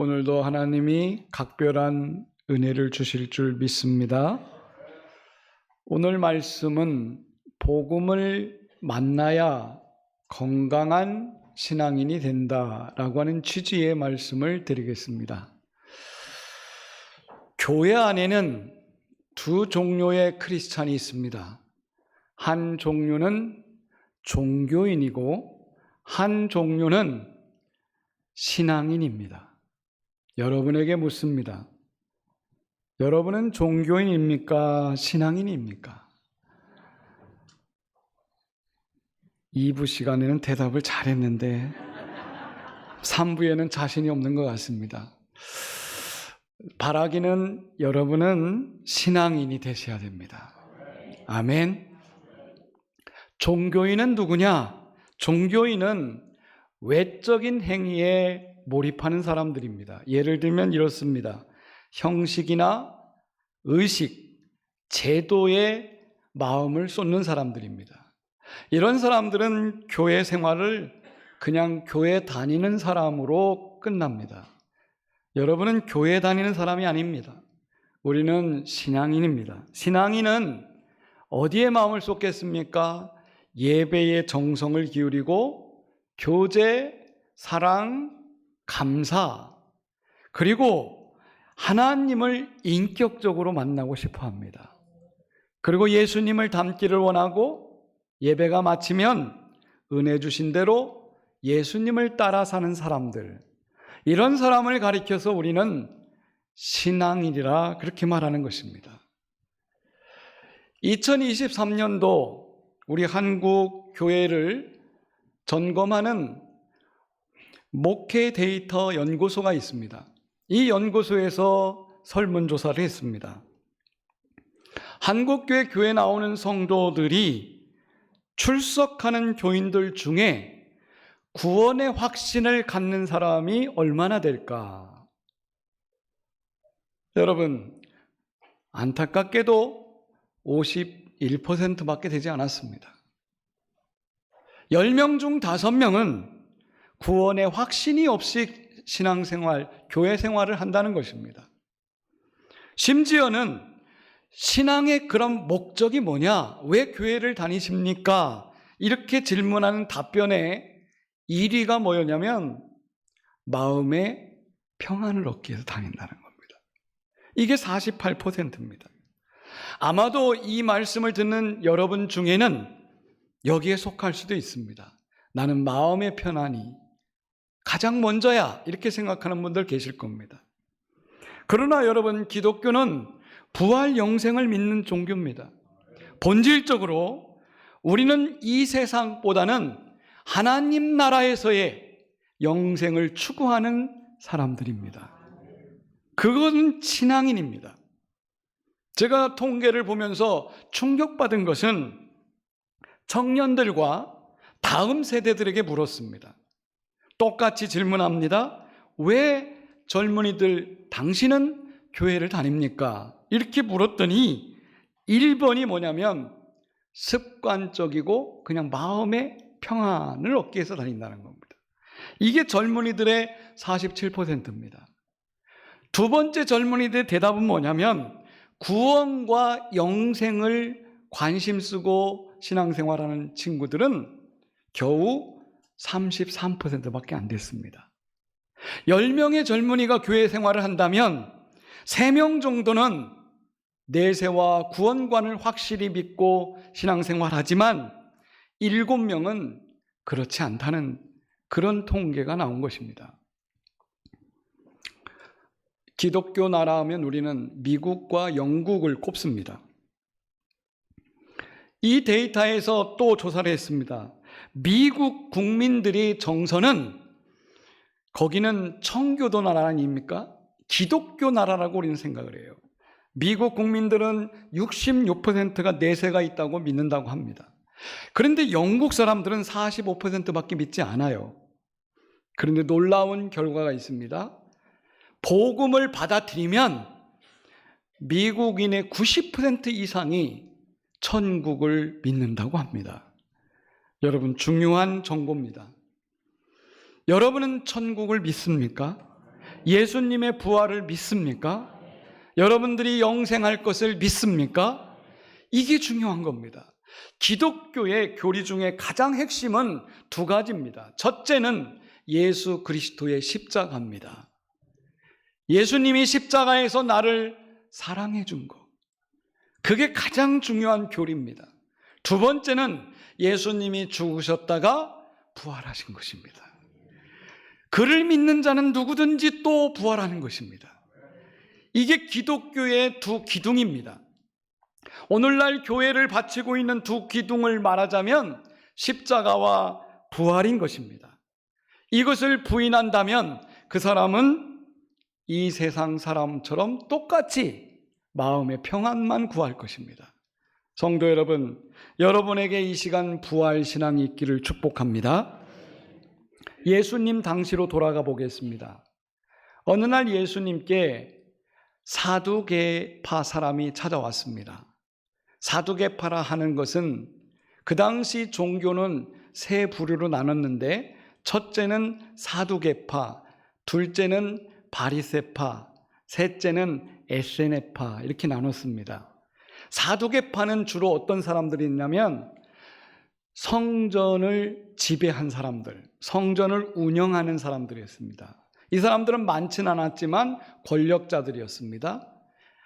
오늘도 하나님이 각별한 은혜를 주실 줄 믿습니다. 오늘 말씀은 복음을 만나야 건강한 신앙인이 된다라고 하는 취지의 말씀을 드리겠습니다. 교회 안에는 두 종류의 크리스찬이 있습니다. 한 종류는 종교인이고 한 종류는 신앙인입니다. 여러분에게 묻습니다. 여러분은 종교인입니까? 신앙인입니까? 2부 시간에는 대답을 잘했는데 3부에는 자신이 없는 것 같습니다. 바라기는 여러분은 신앙인이 되셔야 됩니다. 아멘. 종교인은 누구냐? 종교인은 외적인 행위에 몰입하는 사람들입니다. 예를 들면 이렇습니다. 형식이나 의식, 제도에 마음을 쏟는 사람들입니다. 이런 사람들은 교회 생활을 그냥 교회 다니는 사람으로 끝납니다. 여러분은 교회 다니는 사람이 아닙니다. 우리는 신앙인입니다. 신앙인은 어디에 마음을 쏟겠습니까? 예배에 정성을 기울이고 교제, 사랑, 감사, 그리고 하나님을 인격적으로 만나고 싶어 합니다. 그리고 예수님을 닮기를 원하고 예배가 마치면 은혜 주신 대로 예수님을 따라 사는 사람들, 이런 사람을 가리켜서 우리는 신앙인이라 그렇게 말하는 것입니다. 2023년도 우리 한국 교회를 점검하는 목회 데이터 연구소가 있습니다. 이 연구소에서 설문조사를 했습니다. 한국교회 교회 나오는 성도들이 출석하는 교인들 중에 구원의 확신을 갖는 사람이 얼마나 될까? 여러분, 안타깝게도 51%밖에 되지 않았습니다. 10명 중 5명은 구원의 확신이 없이 신앙생활, 교회 생활을 한다는 것입니다. 심지어는 신앙의 그런 목적이 뭐냐? 왜 교회를 다니십니까? 이렇게 질문하는 답변에 1위가 뭐였냐면 마음의 평안을 얻기 위해서 다닌다는 겁니다. 이게 48%입니다. 아마도 이 말씀을 듣는 여러분 중에는 여기에 속할 수도 있습니다. 나는 마음의 편안이 가장 먼저야, 이렇게 생각하는 분들 계실 겁니다. 그러나 여러분, 기독교는 부활 영생을 믿는 종교입니다. 본질적으로 우리는 이 세상보다는 하나님 나라에서의 영생을 추구하는 사람들입니다. 그것은 신앙인입니다. 제가 통계를 보면서 충격받은 것은 청년들과 다음 세대들에게 물었습니다. 똑같이 질문합니다. 왜 젊은이들 당신은 교회를 다닙니까? 이렇게 물었더니 1번이 뭐냐면 습관적이고 그냥 마음의 평안을 얻기 위해서 다닌다는 겁니다. 이게 젊은이들의 47%입니다. 두 번째 젊은이들의 대답은 뭐냐면 구원과 영생을 관심 쓰고 신앙생활하는 친구들은 겨우 33%밖에 안 됐습니다. 10명의 젊은이가 교회 생활을 한다면 3명 정도는 내세와 구원관을 확실히 믿고 신앙생활하지만 7명은 그렇지 않다는 그런 통계가 나온 것입니다. 기독교 나라 하면 우리는 미국과 영국을 꼽습니다. 이 데이터에서 또 조사를 했습니다. 미국 국민들이 정서는 거기는 청교도 나라 아닙니까? 기독교 나라라고 우리는 생각을 해요. 미국 국민들은 66%가 내세가 있다고 믿는다고 합니다. 그런데 영국 사람들은 45%밖에 믿지 않아요. 그런데 놀라운 결과가 있습니다. 복음을 받아들이면 미국인의 90% 이상이 천국을 믿는다고 합니다. 여러분, 중요한 정보입니다. 여러분은 천국을 믿습니까? 예수님의 부활을 믿습니까? 여러분들이 영생할 것을 믿습니까? 이게 중요한 겁니다. 기독교의 교리 중에 가장 핵심은 두 가지입니다. 첫째는 예수 그리스도의 십자가입니다. 예수님이 십자가에서 나를 사랑해 준 것. 그게 가장 중요한 교리입니다. 두 번째는 예수님이 죽으셨다가 부활하신 것입니다. 그를 믿는 자는 누구든지 또 부활하는 것입니다. 이게 기독교의 두 기둥입니다. 오늘날 교회를 바치고 있는 두 기둥을 말하자면 십자가와 부활인 것입니다. 이것을 부인한다면 그 사람은 이 세상 사람처럼 똑같이 마음의 평안만 구할 것입니다. 성도 여러분, 여러분에게 이 시간 부활 신앙이 있기를 축복합니다. 예수님 당시로 돌아가 보겠습니다. 어느 날 예수님께 사두개파 사람이 찾아왔습니다. 사두개파라 하는 것은 그 당시 종교는 세 부류로 나눴는데 첫째는 사두개파, 둘째는 바리새파, 셋째는 에세네파 이렇게 나눴습니다. 사두개파는 주로 어떤 사람들이 있냐면 성전을 지배한 사람들, 성전을 운영하는 사람들이었습니다. 이 사람들은 많지는 않았지만 권력자들이었습니다.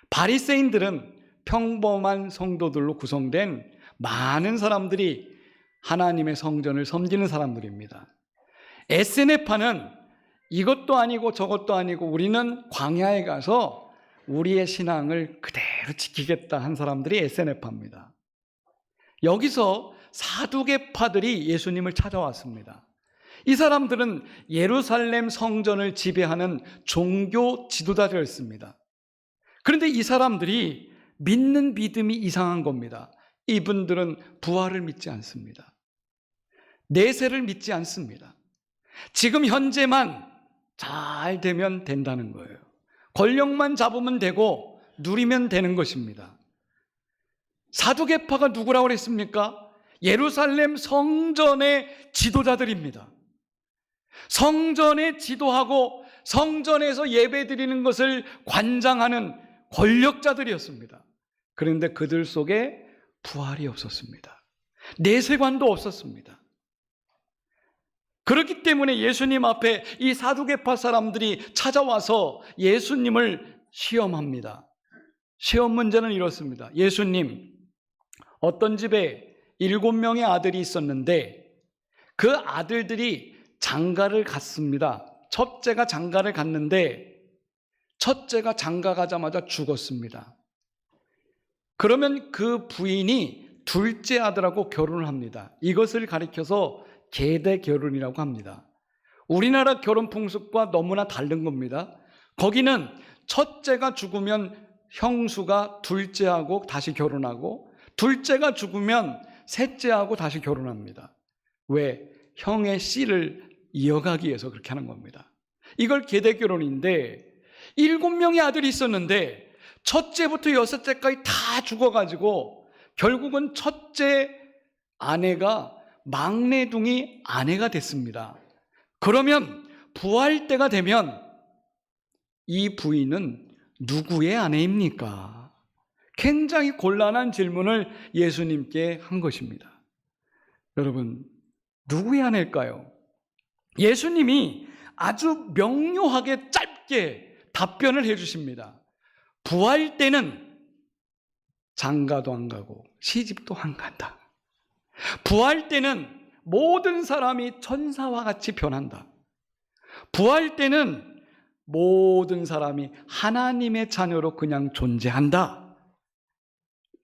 바리새인들은 평범한 성도들로 구성된 많은 사람들이 하나님의 성전을 섬기는 사람들입니다. 에세네파는 이것도 아니고 저것도 아니고 우리는 광야에 가서 우리의 신앙을 그대로 지키겠다 한 사람들이 에세네파입니다. 여기서 사두개파들이 예수님을 찾아왔습니다. 이 사람들은 예루살렘 성전을 지배하는 종교 지도자들이었습니다. 그런데 이 사람들이 믿는 믿음이 이상한 겁니다. 이분들은 부활을 믿지 않습니다. 내세를 믿지 않습니다. 지금 현재만 잘 되면 된다는 거예요. 권력만 잡으면 되고 누리면 되는 것입니다. 사두개파가 누구라고 그랬습니까? 예루살렘 성전의 지도자들입니다. 성전에 지도하고 성전에서 예배드리는 것을 관장하는 권력자들이었습니다. 그런데 그들 속에 부활이 없었습니다. 내세관도 없었습니다. 그렇기 때문에 예수님 앞에 이 사두개파 사람들이 찾아와서 예수님을 시험합니다. 시험 문제는 이렇습니다. 예수님, 어떤 집에 7명의 아들이 있었는데 그 아들들이 장가를 갔습니다. 첫째가 장가를 갔는데 첫째가 장가 가자마자 죽었습니다. 그러면 그 부인이 둘째 아들하고 결혼을 합니다. 이것을 가리켜서 계대 결혼이라고 합니다. 우리나라 결혼 풍습과 너무나 다른 겁니다. 거기는 첫째가 죽으면 형수가 둘째하고 다시 결혼하고 둘째가 죽으면 셋째하고 다시 결혼합니다. 왜? 형의 씨를 이어가기 위해서 그렇게 하는 겁니다. 이걸 계대 결혼인데 7명의 아들이 있었는데 첫째부터 6째까지 다 죽어가지고 결국은 첫째 아내가 막내둥이 아내가 됐습니다. 그러면 부활 때가 되면 이 부인은 누구의 아내입니까? 굉장히 곤란한 질문을 예수님께 한 것입니다. 여러분, 누구의 아내일까요? 예수님이 아주 명료하게 짧게 답변을 해 주십니다. 부활 때는 장가도 안 가고 시집도 안 간다. 부활 때는 모든 사람이 천사와 같이 변한다. 부활 때는 모든 사람이 하나님의 자녀로 그냥 존재한다.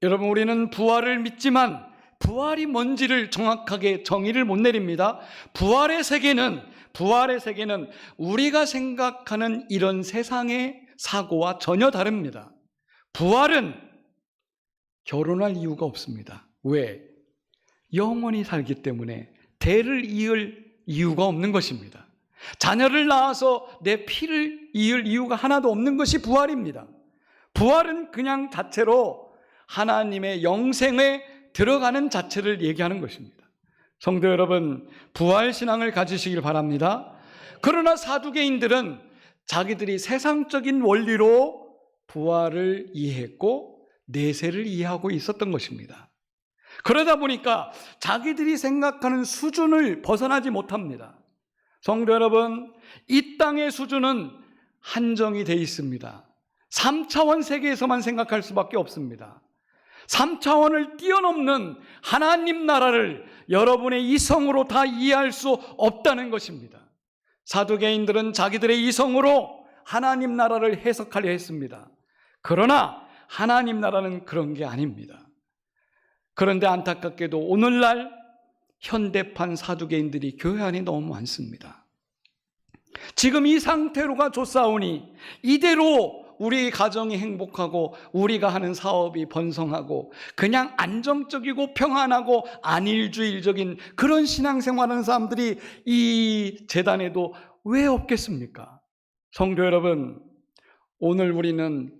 여러분, 우리는 부활을 믿지만 부활이 뭔지를 정확하게 정의를 못 내립니다. 부활의 세계는 우리가 생각하는 이런 세상의 사고와 전혀 다릅니다. 부활은 결혼할 이유가 없습니다. 왜? 영원히 살기 때문에 대를 이을 이유가 없는 것입니다. 자녀를 낳아서 내 피를 이을 이유가 하나도 없는 것이 부활입니다. 부활은 그냥 자체로 하나님의 영생에 들어가는 자체를 얘기하는 것입니다. 성도 여러분, 부활신앙을 가지시길 바랍니다. 그러나 사두개인들은 자기들이 세상적인 원리로 부활을 이해했고 내세를 이해하고 있었던 것입니다. 그러다 보니까 자기들이 생각하는 수준을 벗어나지 못합니다. 성도 여러분, 이 땅의 수준은 한정이 되어 있습니다. 3차원 세계에서만 생각할 수밖에 없습니다. 3차원을 뛰어넘는 하나님 나라를 여러분의 이성으로 다 이해할 수 없다는 것입니다. 사두개인들은 자기들의 이성으로 하나님 나라를 해석하려 했습니다. 그러나 하나님 나라는 그런 게 아닙니다. 그런데 안타깝게도 오늘날 현대판 사두개인들이 교회 안에 너무 많습니다. 지금 이 상태로가 좋사오니 이대로 우리 가정이 행복하고 우리가 하는 사업이 번성하고 그냥 안정적이고 평안하고 안일주의적인 그런 신앙생활하는 사람들이 이 재단에도 왜 없겠습니까? 성도 여러분, 오늘 우리는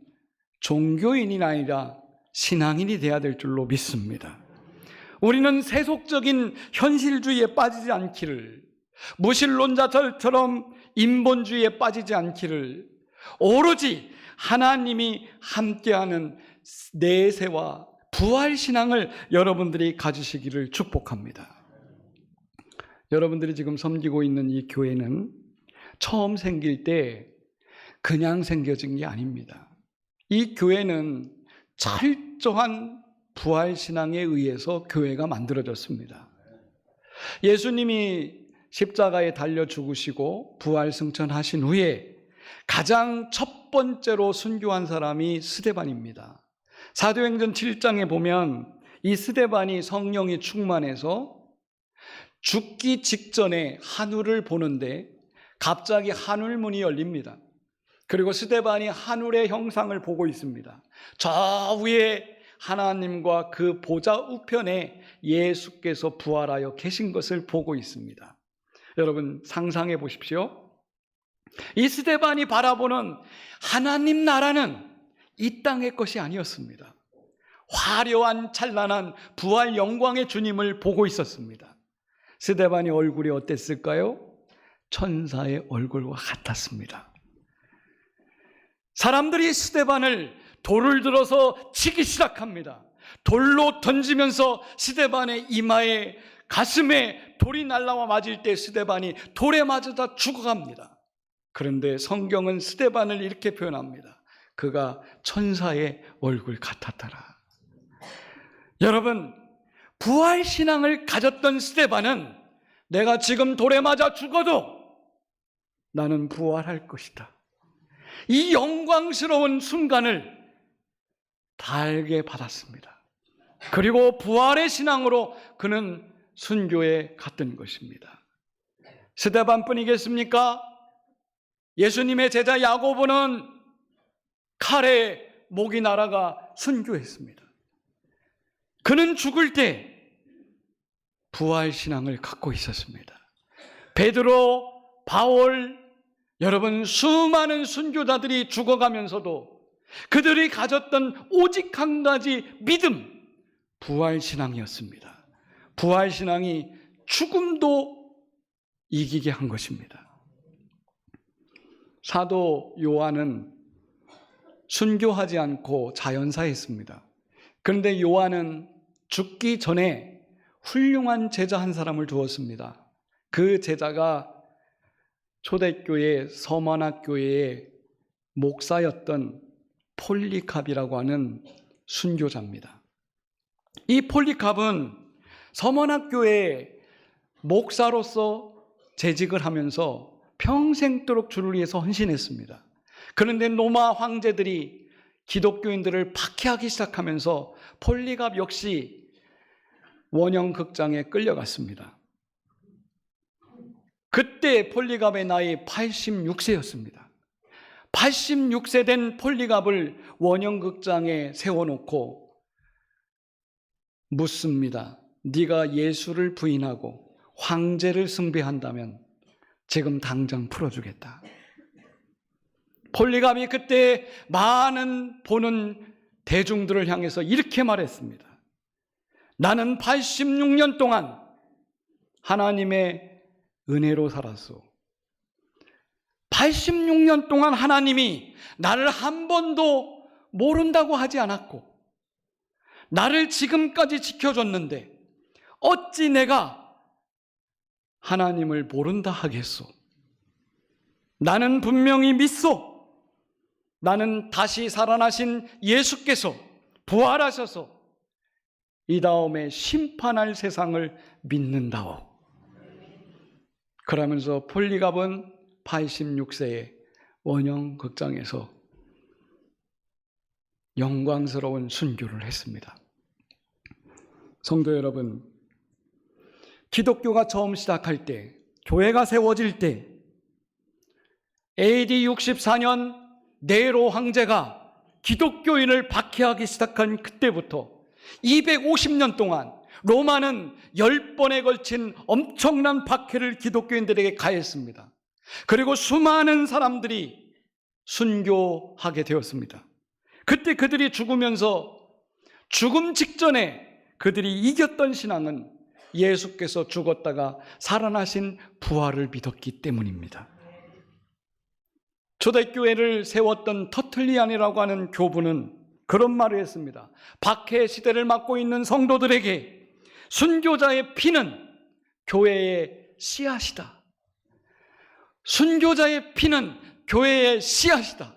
종교인이 아니라 신앙인이 되어야 될 줄로 믿습니다. 우리는 세속적인 현실주의에 빠지지 않기를, 무신론자들처럼 인본주의에 빠지지 않기를, 오로지 하나님이 함께하는 내세와 부활신앙을 여러분들이 가지시기를 축복합니다. 여러분들이 지금 섬기고 있는 이 교회는 처음 생길 때 그냥 생겨진 게 아닙니다. 이 교회는 철저한 부활신앙에 의해서 교회가 만들어졌습니다. 예수님이 십자가에 달려 죽으시고 부활승천하신 후에 가장 첫 번째로 순교한 사람이 스데반입니다. 사도행전 7장에 보면 이 스데반이 성령이 충만해서 죽기 직전에 하늘을 보는데 갑자기 하늘문이 열립니다. 그리고 스데반이 하늘의 형상을 보고 있습니다. 저 위에 하나님과 그 보좌 우편에 예수께서 부활하여 계신 것을 보고 있습니다. 여러분 상상해 보십시오. 이 스데반이 바라보는 하나님 나라는 이 땅의 것이 아니었습니다. 화려한 찬란한 부활 영광의 주님을 보고 있었습니다. 스데반의 얼굴이 어땠을까요? 천사의 얼굴과 같았습니다. 사람들이 스데반을 돌을 들어서 치기 시작합니다. 돌로 던지면서 스데반의 이마에 가슴에 돌이 날라와 맞을 때 스데반이 돌에 맞으다 죽어갑니다. 그런데 성경은 스데반을 이렇게 표현합니다. 그가 천사의 얼굴 같았더라. 여러분, 부활신앙을 가졌던 스데반은 내가 지금 돌에 맞아 죽어도 나는 부활할 것이다, 이 영광스러운 순간을 달게 받았습니다. 그리고 부활의 신앙으로 그는 순교에 갔던 것입니다. 스데반뿐이겠습니까? 예수님의 제자 야고보는 칼에 목이 날아가 순교했습니다. 그는 죽을 때 부활 신앙을 갖고 있었습니다. 베드로, 바울, 여러분 수많은 순교자들이 죽어가면서도 그들이 가졌던 오직 한 가지 믿음, 부활 신앙이었습니다. 부활 신앙이 죽음도 이기게 한 것입니다. 사도 요한은 순교하지 않고 자연사했습니다. 그런데 요한은 죽기 전에 훌륭한 제자 한 사람을 두었습니다. 그 제자가 초대교회 서머나교회의 목사였던 폴리캅이라고 하는 순교자입니다. 이 폴리캅은 서머나교회의 목사로서 재직을 하면서 평생도록 주를 위해서 헌신했습니다. 그런데 로마 황제들이 기독교인들을 박해하기 시작하면서 폴리캅 역시 원형극장에 끌려갔습니다. 그때 폴리캅의 나이 86세였습니다. 86세 된 폴리캅을 원형극장에 세워놓고 묻습니다. 네가 예수를 부인하고 황제를 숭배한다면 지금 당장 풀어주겠다. 폴리캅이 그때 많은 보는 대중들을 향해서 이렇게 말했습니다. 나는 86년 동안 하나님의 은혜로 살았소. 86년 동안 하나님이 나를 한 번도 모른다고 하지 않았고 나를 지금까지 지켜줬는데 어찌 내가 하나님을 모른다 하겠소? 나는 분명히 믿소. 나는 다시 살아나신 예수께서 부활하셔서 이 다음에 심판할 세상을 믿는다오. 그러면서 폴리갑은 86세에 원형 극장에서 영광스러운 순교를 했습니다. 성도 여러분, 기독교가 처음 시작할 때, 교회가 세워질 때, AD 64년 네로 황제가 기독교인을 박해하기 시작한 그때부터 250년 동안 로마는 10번에 걸친 엄청난 박해를 기독교인들에게 가했습니다. 그리고 수많은 사람들이 순교하게 되었습니다. 그때 그들이 죽으면서 죽음 직전에 그들이 이겼던 신앙은 예수께서 죽었다가 살아나신 부활을 믿었기 때문입니다. 초대교회를 세웠던 터틀리안이라고 하는 교부는 그런 말을 했습니다. 박해 시대를 맞고 있는 성도들에게 순교자의 피는 교회의 씨앗이다. 순교자의 피는 교회의 씨앗이다.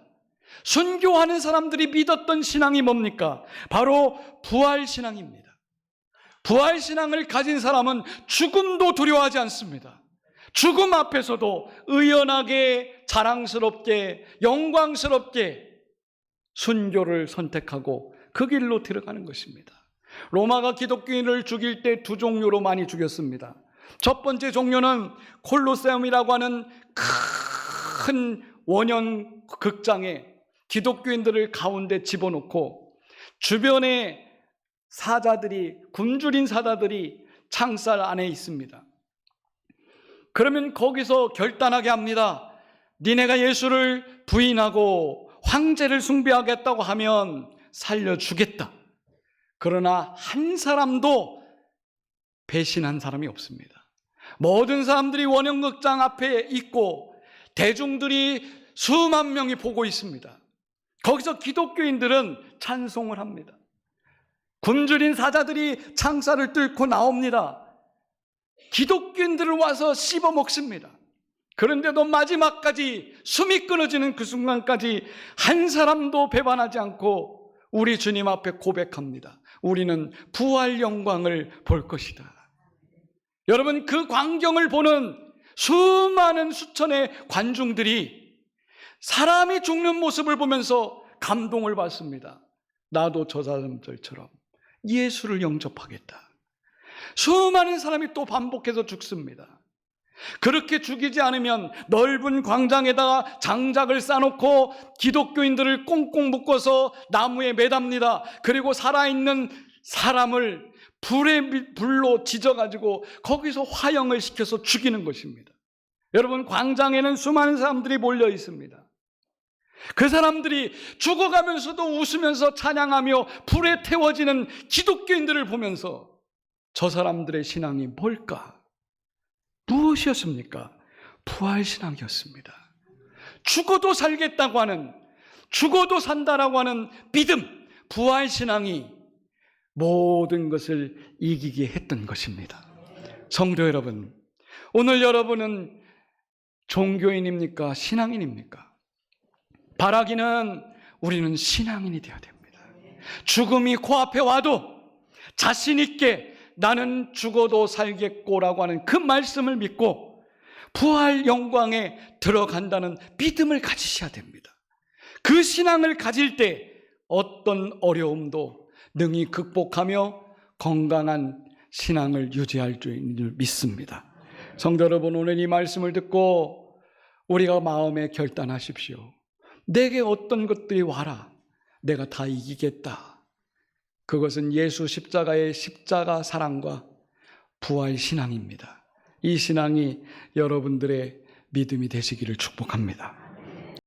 순교하는 사람들이 믿었던 신앙이 뭡니까? 바로 부활신앙입니다. 부활신앙을 가진 사람은 죽음도 두려워하지 않습니다. 죽음 앞에서도 의연하게, 자랑스럽게, 영광스럽게 순교를 선택하고 그 길로 들어가는 것입니다. 로마가 기독교인을 죽일 때 두 종류로 많이 죽였습니다. 첫 번째 종류는 콜로세움이라고 하는 큰 원형 극장에 기독교인들을 가운데 집어넣고 주변에 사자들이, 굶주린 사자들이 창살 안에 있습니다. 그러면 거기서 결단하게 합니다. 니네가 예수를 부인하고 황제를 숭배하겠다고 하면 살려주겠다. 그러나 한 사람도 배신한 사람이 없습니다. 모든 사람들이 원형극장 앞에 있고 대중들이 수만 명이 보고 있습니다. 거기서 기독교인들은 찬송을 합니다. 굶주린 사자들이 창살을 뚫고 나옵니다. 기독교인들을 와서 씹어 먹습니다. 그런데도 마지막까지 숨이 끊어지는 그 순간까지 한 사람도 배반하지 않고 우리 주님 앞에 고백합니다. 우리는 부활 영광을 볼 것이다. 여러분, 그 광경을 보는 수많은 수천의 관중들이 사람이 죽는 모습을 보면서 감동을 받습니다. 나도 저 사람들처럼 예수를 영접하겠다. 수많은 사람이 또 반복해서 죽습니다. 그렇게 죽이지 않으면 넓은 광장에다가 장작을 쌓아놓고 기독교인들을 꽁꽁 묶어서 나무에 매답니다. 그리고 살아있는 사람을 불로 지져가지고 거기서 화형을 시켜서 죽이는 것입니다. 여러분, 광장에는 수많은 사람들이 몰려 있습니다. 그 사람들이 죽어가면서도 웃으면서 찬양하며 불에 태워지는 기독교인들을 보면서 저 사람들의 신앙이 뭘까? 무엇이었습니까? 부활신앙이었습니다. 죽어도 살겠다고 하는, 죽어도 산다라고 하는 믿음, 부활신앙이 모든 것을 이기게 했던 것입니다. 성도 여러분, 오늘 여러분은 종교인입니까? 신앙인입니까? 바라기는 우리는 신앙인이 되어야 됩니다. 죽음이 코앞에 와도 자신 있게 나는 죽어도 살겠고라고 하는 그 말씀을 믿고 부활 영광에 들어간다는 믿음을 가지셔야 됩니다. 그 신앙을 가질 때 어떤 어려움도 능히 극복하며 건강한 신앙을 유지할 줄 믿습니다. 성도 여러분, 오늘 이 말씀을 듣고 우리가 마음에 결단하십시오. 내게 어떤 것들이 와라, 내가 다 이기겠다. 그것은 예수 십자가의 십자가 사랑과 부활 신앙입니다. 이 신앙이 여러분들의 믿음이 되시기를 축복합니다.